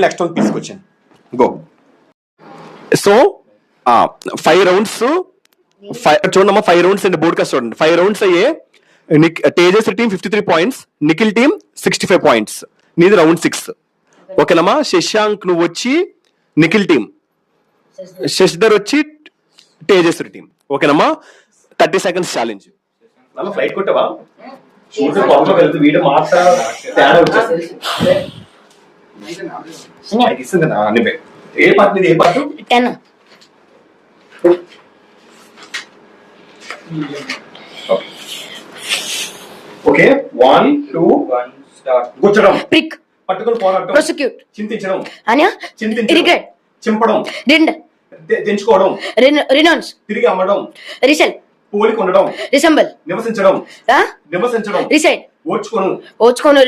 Next one తీసుకొచ్చాను. Go. So 5 rounds, చూడమ్మా 5 rounds అండి. బోర్డ్ కాస్ట్ చూడండి. 5 rounds అయ్యే. Tejaswi team 53 points, Nikhil team 65 points. నీది రౌండ్ 6. ఓకేనమ్మా. శశాంక్ నువ్వు వచ్చి నిఖిల్ టీమ్, శశిధర్ వచ్చి తేజస్వి టీమ్. ఓకేనమ్మా. 30 seconds ఛాలెంజ్. ఫ్లైట్ కొట్టవా? వీడియో ఏ పార్ట్ మీద ఏ పార్ట్? 10. Okay 1 2 start. గుచ్చడం, ప్రిక్, పట్టుకొని పోరాటం, ప్రాసిక్యూట్, చింతించడం, అన్య, చింతించడం, రిగ్రెట్, చింపడం, రిండ్, తెంచుకోవడం, రినౌన్స్, తిరిగి అమ్మడం, రిసెల్, పోలిక ఉండడం, రిసెంబల్, నివసించడం, నివసించడం, రిసైడ్, ఓర్చుకోను,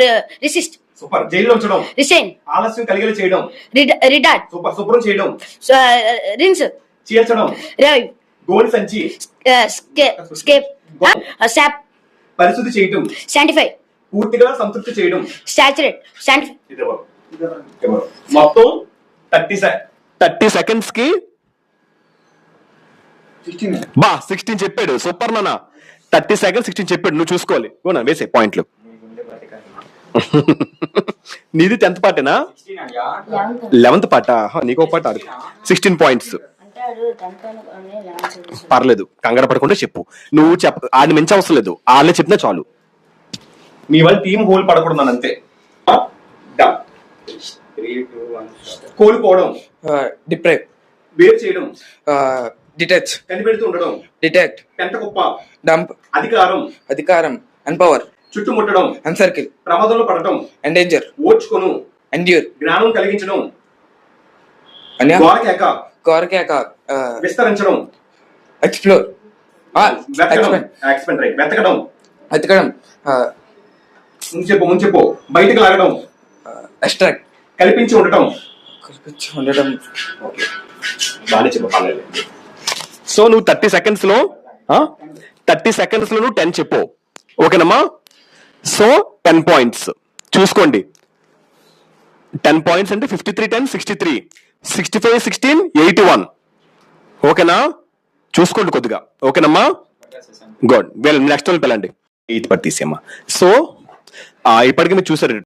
రిసిస్ట్, సూపర్. జైల్లో ఉంచడం, రిసైన్, ఆలస్యం కలిగేలా చేయడం, రిడార్ట్, సూపర్. శుభ్రం చేయడం, రిన్స్, చీల్చడం, రైవ్, గోని సంచి, స్కేప్, సాప్, పరిశుద్ధి చేయడం, శాంటిఫై, పూర్తిగా సంతృప్తి చేయడం, సాచురేట్, శాంటిఫై. మొత్తం 30 seconds కి 16 చెప్పాడు. సూపర్ నాన్న. 30 seconds 16 చెప్పాడు. నువ్వు చూసుకోవాలి. ఓనా వేసే పాయింట్లు. నీది 10th పార్టేనా? 11th part. నీకో పాట. 16 points. పర్లేదు, కంగారు పడకుండా చెప్పు. నువ్వు ఆడిని మించి అవసరం లేదు. వాళ్ళే చెప్పినా చాలు. మీ వాళ్ళ టీం హోల్ పడకూడదు అంతే. కోల్పోవడం, డిప్రైవ్, వేరు చేయడం, డిటాచ్, కనిపెడుతూ ఉండడం, డిటెక్ట్, పెంట కుప్ప, డంప్, అధికారం, అన్పవర్, చుట్టుముట్టడం, అన్సర్కిల్, ప్రమాదంలో పడటం, ఎండేంజర్, ఓర్చుకొను, ఎండ్యూర్, జ్ఞానం కలిగించడం, కోరకేక, విస్తరించడం, ఎక్స్ప్లోర్, వెతకడం, వెతకడం, ముంచెప్పు, బయటకు లాగడం, ఎక్స్ట్రాక్ట్, కల్పించి ఉండటం. సో నువ్వు 30 seconds లో నువ్వు 10 చెప్పు. ఓకేనమ్మా. సో 10 points చూసుకోండి. 10 points అంటే 53 10 63 65 16 81. ఓకేనా? చూసుకోండి కొద్దిగా. ఓకేనమ్మా. గుడ్. నెక్స్ట్ వాళ్ళు పిల్లండి. 8 part తీసేమ్మా. సో ఇప్పటికి మీరు చూసారు.